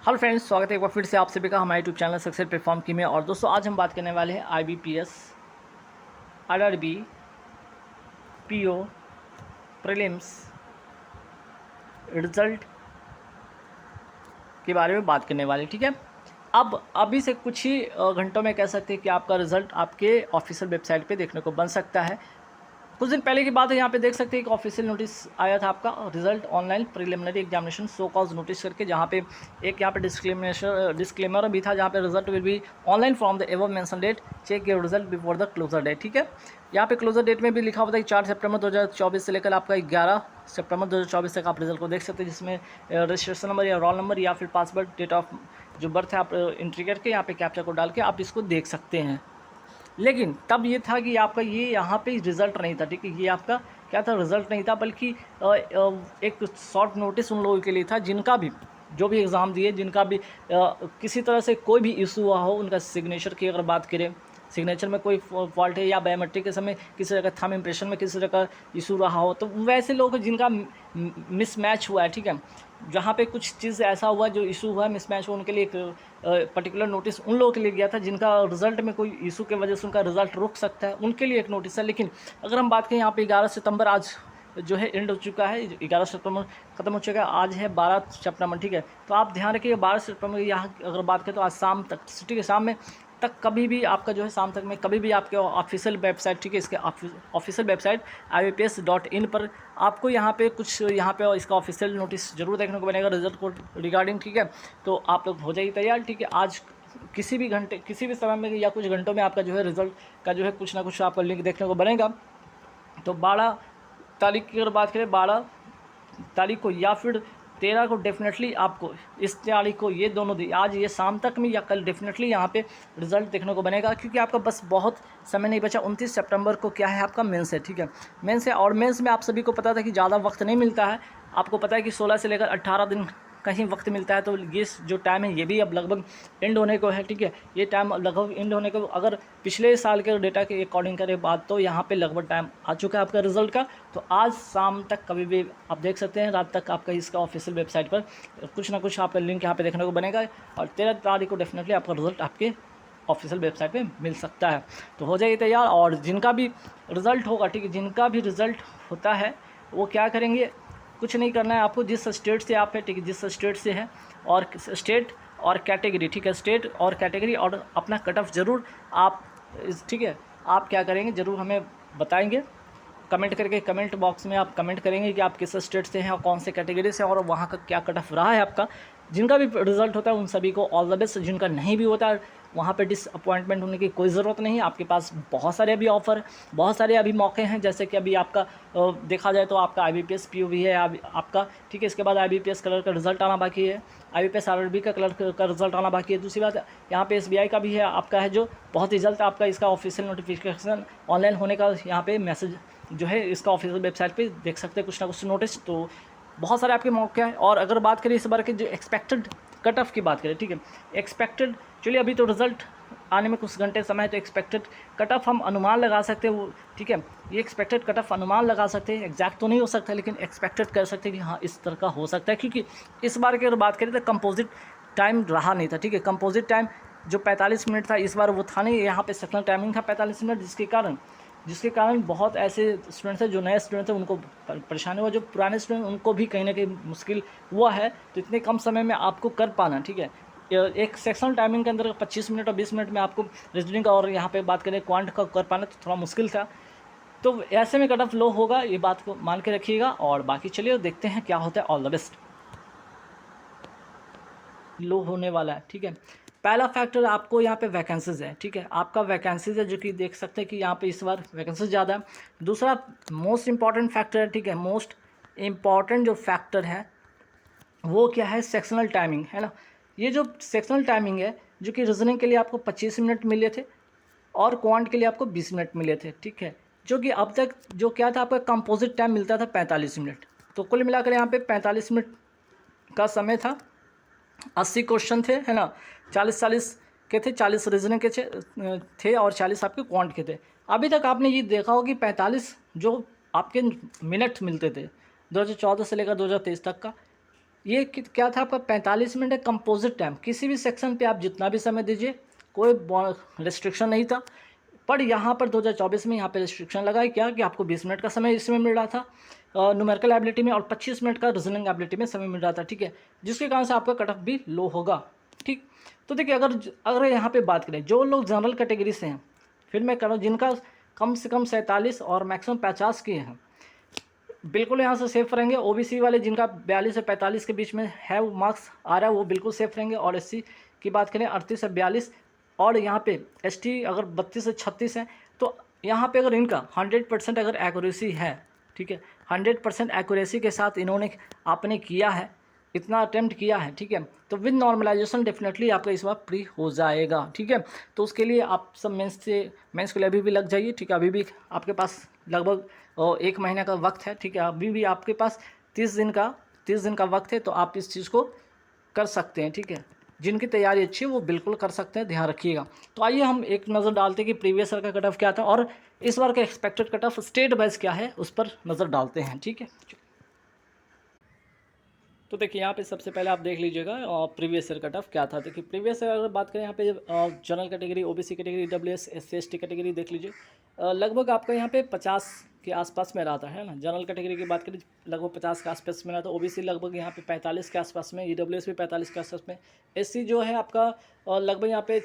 Hello friends, स्वागत है एक बार फिर से आप सभी का हमारे यूट्यूब चैनल सक्सेस प्लेटफॉर्म की में। और दोस्तों आज हम बात करने वाले हैं IBPS, RRB, PO prelims result के बारे में बात करने वाले हैं। ठीक है, अब अभी से कुछ ही घंटों में कह सकते हैं कि आपका रिजल्ट आपके ऑफिशियल वेबसाइट पे देखने को बन सकता है। कुछ दिन पहले की बात है, यहाँ पे देख सकते हैं एक ऑफिशियल नोटिस आया था आपका result online preliminary examination show cause notice करके, जहाँ पे एक यहाँ पे डिस्क्लेमर भी था, जहाँ पे result will be online from the above mention date, check your result before the closure date. ठीक है, यहाँ पे क्लोजर डेट में भी लिखा हुआ था कि 4 सितंबर 2024 से लेकर आपका 11 सितंबर 2024 तक आप रिजल्ट को देख सकते हैं, जिसमें रजिस्ट्रेशन नंबर या रोल नंबर या फिर पासवर्ड डेट ऑफ जो बर्थ है आप एंट्री करके यहाँ पे कैप्चा कोड डाल के आप इसको देख सकते हैं। लेकिन तब ये था कि आपका ये यहाँ पे रिज़ल्ट नहीं था। ठीक है, ये आपका क्या था, रिज़ल्ट नहीं था, बल्कि एक शॉर्ट नोटिस उन लोगों के लिए था जिनका भी जो भी एग्ज़ाम दिए, जिनका भी किसी तरह से कोई भी इशू हुआ हो, उनका सिग्नेचर की अगर बात करें, सिग्नेचर में कोई फॉल्ट है या बायोमेट्रिक के समय किसी तरह का थंब इम्प्रेशन में किसी तरह का इशू रहा हो, तो वैसे लोग जिनका मिसमैच हुआ है, ठीक है, जहाँ पे कुछ चीज़ ऐसा हुआ जो इशू हुआ है, मिसमैच हुआ, उनके लिए एक पर्टिकुलर नोटिस उन लोगों के लिए गया था जिनका रिजल्ट में कोई इशू की वजह से उनका रिजल्ट रुक सकता है, उनके लिए एक नोटिस है। लेकिन अगर हम बात करें यहाँ पे 11 सितंबर आज जो है एंड हो चुका है, 11 सितंबर खत्म हो चुका है, आज है 12 सितंबर। ठीक है, तो आप ध्यान रखिए 12 सितंबर यहाँ अगर बात करें तो आज शाम तक, ठीक है, शाम में तक कभी भी आपका जो है शाम तक में कभी भी आपके ऑफिशियल वेबसाइट, ठीक है, इसके ऑफिशियल वेबसाइट IBPS.in पर आपको यहाँ पे कुछ यहाँ पे इसका ऑफिशियल नोटिस जरूर देखने को बनेगा रिजल्ट को रिगार्डिंग। ठीक है, तो आप लोग हो जाइए तैयार। ठीक है, आज किसी भी घंटे किसी भी समय में या कुछ घंटों में आपका जो है रिजल्ट का जो है कुछ ना कुछ आपका लिंक देखने को बनेगा। तो 12 तारीख की अगर बात करें, 12 तारीख को या फिर 13 को डेफिनेटली आपको, इस तारीख को, ये दोनों दिन, आज ये शाम तक में या कल डेफिनेटली यहाँ पे रिजल्ट देखने को बनेगा, क्योंकि आपका बस बहुत समय नहीं बचा। 29 सितंबर को क्या है आपका मेंस है। ठीक है, मेंस है, और मेंस में आप सभी को पता था कि ज़्यादा वक्त नहीं मिलता है। आपको पता है कि 16 से लेकर 18 दिन कहीं वक्त मिलता है, तो ये जो टाइम है ये भी अब लगभग एंड होने को है। ठीक है, ये टाइम लगभग एंड होने को, अगर पिछले साल के डेटा के अकॉर्डिंग करें बात, तो यहाँ पे लगभग टाइम आ चुका है आपका रिजल्ट का। तो आज शाम तक कभी भी आप देख सकते हैं, रात तक आपका इसका ऑफिशियल वेबसाइट पर कुछ ना कुछ आपका लिंक यहाँ पे देखने को बनेगा, और 13 तारीख को डेफिनेटली आपका रिजल्ट आपके ऑफिशियल वेबसाइट पे मिल सकता है। तो हो जाइए तैयार। और जिनका भी रिज़ल्ट होगा, ठीक है, जिनका भी रिज़ल्ट होता है वो क्या करेंगे, कुछ नहीं करना है आपको, जिस स्टेट से आप है, ठीक है, जिस स्टेट से है, और स्टेट और कैटेगरी, ठीक है, स्टेट और कैटेगरी और अपना कट ऑफ ज़रूर आप, ठीक है, आप क्या करेंगे ज़रूर हमें बताएंगे कमेंट करके। कमेंट बॉक्स में आप कमेंट करेंगे कि आप किस स्टेट से हैं और कौन से कैटेगरी से, और वहाँ का क्या कट ऑफ रहा है आपका। जिनका भी रिजल्ट होता है उन सभी को ऑल द बेस्ट। जिनका नहीं भी होता है वहाँ पे डिसअपॉइंटमेंट होने की कोई ज़रूरत नहीं है। आपके पास बहुत सारे अभी ऑफ़र, बहुत सारे अभी मौके हैं, जैसे कि अभी आपका देखा जाए तो आपका IBPS PO भी है आपका, ठीक है, इसके बाद IBPS कलर का रिजल्ट आना बाकी है, IBPS RRB का कलर का रिजल्ट आना बाकी है। दूसरी बात यहाँ पे SBI का भी है आपका, है जो बहुत ही जल्द आपका इसका ऑफिशियल नोटिफिकेशन ऑनलाइन होने का यहाँ पे मैसेज जो है इसका ऑफिशियल वेबसाइट पे देख सकते हैं कुछ ना कुछ नोटिस। तो बहुत सारे आपके मौके हैं। और अगर बात करें इस बार के जो एक्सपेक्टेड कट ऑफ की बात करें, ठीक है, एक्सपेक्टेड, चलिए अभी तो रिजल्ट आने में कुछ घंटे समय है, तो एक्सपेक्टेड कट ऑफ हम अनुमान लगा सकते हैं वो, ठीक है, ये एक्सपेक्टेड कट ऑफ अनुमान लगा सकते हैं, एग्जैक्ट तो नहीं हो सकता, लेकिन एक्सपेक्टेड कर सकते हैं कि हाँ इस तरह का हो सकता है। क्योंकि इस बार की अगर बात करें तो कंपोजिट टाइम रहा नहीं था, ठीक है, कंपोजिट टाइम जो 45 मिनट था इस बार वो था नहीं, यहाँ पे सेक्शनल टाइमिंग था 45 मिनट, जिसके कारण बहुत ऐसे स्टूडेंट्स हैं जो नए स्टूडेंट्स हैं उनको परेशानी हुआ, जो पुराने स्टूडेंट उनको भी कहीं ना कहीं मुश्किल हुआ है। तो इतने कम समय में आपको कर पाना, ठीक है, एक सेक्शनल टाइमिंग के अंदर 25 मिनट और 20 मिनट में आपको रीजनिंग का और यहाँ पे बात करें क्वांट का कर पाना तो थोड़ा मुश्किल था। तो ऐसे में कट ऑफ लो होगा, ये बात को मान के रखिएगा। और बाकी चलिए देखते हैं क्या होता है। All the best. लो होने वाला है, ठीक है। पहला फैक्टर आपको यहाँ पे वैकेंसीज़ है, ठीक है, आपका वैकेंसीज़ है जो कि देख सकते हैं कि यहाँ पे इस बार वैकेंसीज ज़्यादा है। दूसरा मोस्ट इंपॉर्टेंट फैक्टर है, ठीक है, मोस्ट इम्पॉर्टेंट जो फैक्टर है वो क्या है, सेक्शनल टाइमिंग है ना। ये जो सेक्शनल टाइमिंग है जो कि रीजनिंग के लिए आपको 25 मिनट मिले थे और क्वांट के लिए आपको 20 मिनट मिले थे, ठीक है, जो कि अब तक जो क्या था आपका कंपोजिट टाइम मिलता था 45 मिनट। तो कुल मिलाकर यहाँ पे 45 मिनट का समय था, 80 क्वेश्चन थे, है ना, 40-40 के थे, 40 रीजनिंग के थे और 40 आपके क्वांट के थे। अभी तक आपने ये देखा हो कि 45 जो आपके मिनट मिलते थे 2014 से लेकर 2023 तक का, ये क्या था आपका 45 मिनट है कंपोजिट टाइम। किसी भी सेक्शन पे आप जितना भी समय दीजिए, कोई रिस्ट्रिक्शन नहीं था। पर यहाँ पर 2024 में यहाँ पे रिस्ट्रिक्शन लगा है क्या कि आपको 20 मिनट का समय इसमें मिल रहा था न्यूमेरिकल एबिलिटी में, और 25 मिनट का रीजनिंग एबिलिटी में समय मिल रहा था, ठीक है, जिसके कारण से आपका कट ऑफ भी लो होगा, ठीक। तो देखिए अगर यहाँ पे बात करें जो लोग जनरल कैटेगरी से हैं, फिर मैं कह रहा हूँ जिनका कम से कम 47 और मैक्सिमम 50 के हैं, बिल्कुल यहाँ से सेफ रहेंगे। ओबीसी वाले जिनका 42 से 45 के बीच में है वो मार्क्स आ रहा है, वो बिल्कुल सेफ रहेंगे। और एससी की बात करें 38 से 42, और यहाँ पे एसटी अगर 32 से 36 है, तो यहाँ पे अगर इनका 100% अगर एक्यूरेसी है, ठीक है, 100% एक्यूरेसी के साथ इन्होंने आपने किया है, इतना अटेम्प्ट किया है, ठीक है, तो विद नॉर्मलाइजेशन डेफिनेटली आपका इस बार प्री हो जाएगा, ठीक है। तो उसके लिए आप सब मेंस के लिए अभी भी लग जाइए, ठीक है। अभी भी आपके पास लगभग 1 महीने का वक्त है, ठीक है। अभी भी आपके पास 30 दिन का वक्त है, तो आप इस चीज़ को कर सकते हैं, ठीक है। जिनकी तैयारी अच्छी है वो बिल्कुल कर सकते हैं, ध्यान रखिएगा। तो आइए हम एक नज़र डालते हैं कि प्रीवियस ईयर का कट ऑफ क्या था और इस बार का expected cut off state wise क्या है, उस पर नज़र डालते हैं, ठीक है। तो देखिए यहाँ पे सबसे पहले आप देख लीजिएगा प्रीवियस ईयर कट ऑफ क्या था। देखिए प्रीवियस ईयर अगर बात करें यहाँ पे general category, OBC category, EWS, SC ST category देख लीजिए, लगभग आपका यहाँ पे 50 के आसपास में रहा था, है ना। जनरल कैटेगरी की बात करें लगभग 50 के आसपास में रहा था। ओबीसी लगभग यहाँ पे 45 के आसपास में, ईडब्ल्यूएस भी 45 के आसपास में, एससी जो है आपका लगभग यहाँ पे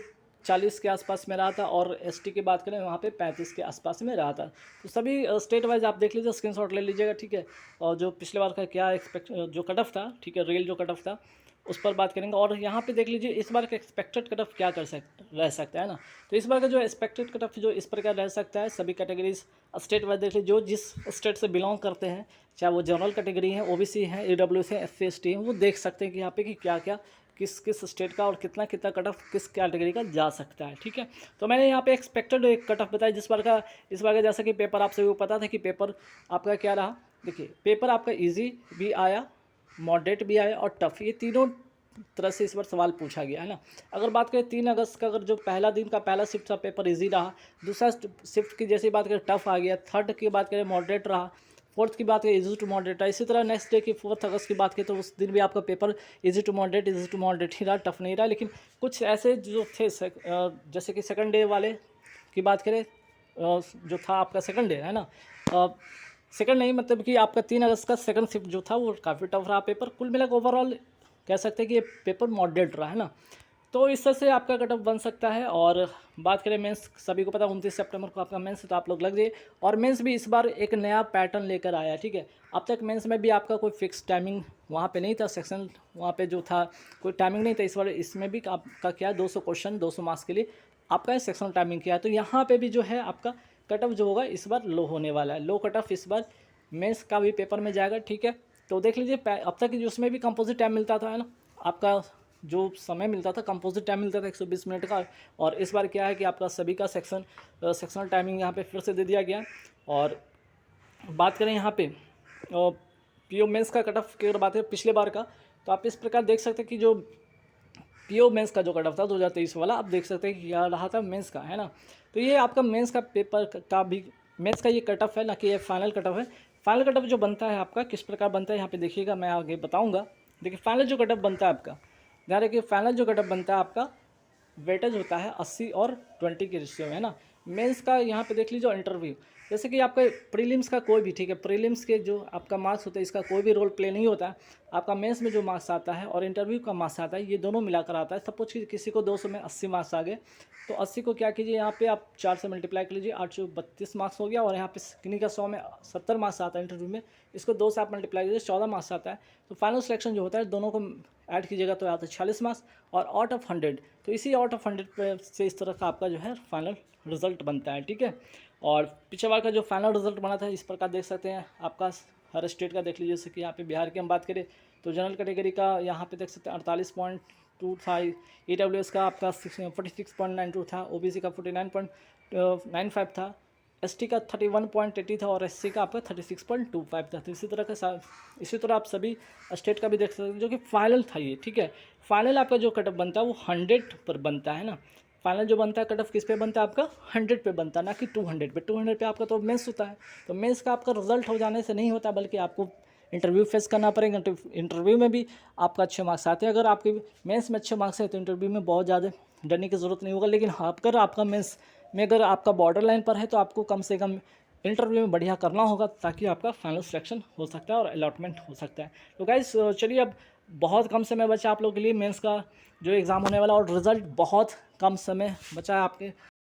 40 के आसपास में रहा था, और एसटी की बात करें वहाँ पे 35 के आसपास में रहा था। तो सभी स्टेट वाइज आप देख लीजिए, स्क्रीनशॉट ले लीजिएगा, ठीक है। और जो पिछले बार का क्या जो कट ऑफ था, ठीक है, रियल जो कट ऑफ था उस पर बात करेंगे। और यहाँ पे देख लीजिए इस बार का एक्सपेक्टेड कट ऑफ क्या रह सकता है ना। तो इस बार का जो एक्सपेक्टेड कट ऑफ जो इस प्रकार रह सकता है, सभी कैटेगरीज स्टेट वाइज देख लीजिए, जो जिस स्टेट से बिलोंग करते हैं, चाहे वो जनरल कैटेगरी है, ओबीसी है, ईडब्ल्यूएस है, एससी एसटी है, वो देख सकते हैं कि यहाँ पे कि क्या क्या किस किस स्टेट का और कितना कितना कट ऑफ किस कैटेगरी का जा सकता है, ठीक है। तो मैंने यहाँ पे एक्सपेक्टेड एक कट ऑफ बताया इस बार का जैसा कि पेपर आपसे वो पता था कि पेपर आपका क्या रहा। देखिए पेपर आपका इजी भी आया, मॉडरेट भी आया और टफ, ये तीनों तरह से इस बार सवाल पूछा गया, है ना। अगर बात करें 3 अगस्त का, अगर जो पहला दिन का पहला शिफ्ट था पेपर इजी रहा, दूसरा शिफ्ट की जैसे बात करें टफ आ गया, थर्ड की बात करें मॉडरेट रहा, फोर्थ की बात करें इजी टू मॉडरेट रहा। इसी तरह नेक्स्ट डे की 4 अगस्त की बात करें तो उस दिन भी आपका पेपर इजी टू मॉडरेट ही रहा, टफ नहीं रहा। लेकिन कुछ ऐसे जो थे जैसे कि सेकंड डे वाले की बात करें, जो था आपका सेकंड डे, है ना, सेकंड नहीं मतलब कि आपका 3 अगस्त का सेकंड शिफ्ट जो था वो काफ़ी टफ रहा पेपर। कुल मिलाकर ओवरऑल कह सकते हैं कि ये पेपर मॉडरेट रहा, है ना। तो इस तरह से आपका कट ऑफ बन सकता है। और बात करें मेंस, सभी को पता 29 सितंबर को आपका मेंस है, तो आप लोग लग जाइए। और मेंस भी इस बार एक नया पैटर्न लेकर आया, ठीक है। अब तक मेंस में भी आपका कोई फिक्स टाइमिंग वहाँ पे नहीं था, सेक्शन वहाँ पे जो था कोई टाइमिंग नहीं था। इस बार इसमें भी आपका क्या 200 क्वेश्चन 200 मार्क्स के लिए आपका सेक्शनल टाइमिंग किया है। तो यहाँ पर भी जो है आपका कट ऑफ जो होगा इस बार लो होने वाला है। लो कट ऑफ इस बार मेंस का भी पेपर में जाएगा, ठीक है। तो देख लीजिए अब तक जो उसमें भी कंपोजिट टाइम मिलता था, है ना, आपका जो समय मिलता था कंपोजिट टाइम मिलता था 120 मिनट का। और इस बार क्या है कि आपका सभी का सेक्शनल टाइमिंग यहाँ पे फिर से दे दिया गया। और बात करें यहाँ पे पीओ मेंस का कट ऑफ की अगर बात करें पिछले बार का, तो आप इस प्रकार देख सकते हैं कि जो पीओ मेंस का जो कट ऑफ था 2023 वाला, आप देख सकते हैं कि क्या रहा था मेंस का, है ना। तो ये आपका मेंस का पेपर का भी मेंस का ये कट ऑफ है, ना कि ये फाइनल कट ऑफ है। फाइनल कट ऑफ जो बनता है आपका किस प्रकार बनता है यहाँ पे देखिएगा, मैं आगे बताऊँगा। देखिए फाइनल जो कट ऑफ बनता है आपका, ध्यान रखिए, फाइनल जो कट ऑफ बनता है आपका वेटेज होता है 80 और 20 के रेशियो में, है ना। मेंस का यहाँ पे देख लीजिए इंटरव्यू, जैसे कि आपका प्रीलिम्स का कोई भी, ठीक है, प्रीलिम्स के जो आपका मार्क्स होता है इसका कोई भी रोल प्ले नहीं होता है। आपका मेंस में जो मार्क्स आता है और इंटरव्यू का मार्क्स आता है, ये दोनों मिलाकर आता है। सपोज कि किसी को 200 में 80 मार्क्स आ गए, तो 80 को क्या कीजिए यहाँ पे आप 4 से मल्टीप्लाई कर लीजिए, 832 मार्क्स हो गया। और यहाँ पे किन्हीं का 100 में 70 मार्क्स आता है इंटरव्यू में, इसको 2 से आप मल्टीप्लाई कीजिए, 14 मार्क्स आता है। तो फाइनल सिलेक्शन जो होता है दोनों को ऐड कीजिएगा तो आता है 46 मार्क्स, और आउट ऑफ 100, तो इसी आउट ऑफ 100 पे से इस तरह का आपका जो है फाइनल रिजल्ट बनता है, ठीक है। और पिछले बार का जो फाइनल रिजल्ट बना था इस प्रकार देख सकते हैं, आपका हर स्टेट का देख लीजिए। जैसे कि यहाँ पे बिहार की हम बात करें तो जनरल कैटेगरी का यहाँ पे देख सकते हैं 48.2 था, ईडब्ल्यूएस का आपका 46.92 था, ओबीसी का 49.95 था, एसटी का 31.80 था, और एससी का आपका 36.25 था। तो इसी तरह आप सभी स्टेट का भी देख सकते हैं जो कि फाइनल था ये, ठीक है। फाइनल आपका जो कट ऑफ बनता है वो 100 पर बनता है ना। फाइनल जो बनता है कट ऑफ किस पे बनता है आपका 100 पे बनता है, ना कि 200 पे। 200 पे आपका तो मेंस होता है, तो मेंस का आपका रिजल्ट हो जाने से नहीं होता, बल्कि आपको इंटरव्यू फेस करना पड़ेगा। इंटरव्यू में भी आपका अच्छे मार्क्स आते हैं। अगर आपके मेंस में अच्छे मार्क्स हैं तो इंटरव्यू में बहुत ज़्यादा डरने की ज़रूरत नहीं होगा। लेकिन हाँ, अगर आपका मेंस में अगर आपका बॉर्डर लाइन पर है तो आपको कम से कम इंटरव्यू में बढ़िया करना होगा, ताकि आपका फाइनल सिलेक्शन हो सकता है और अलॉटमेंट हो सकता है। तो गाइस चलिए, अब बहुत कम समय बचा आप लोगों के लिए मेंस का जो एग्ज़ाम होने वाला, और रिज़ल्ट बहुत कम समय बचा है आपके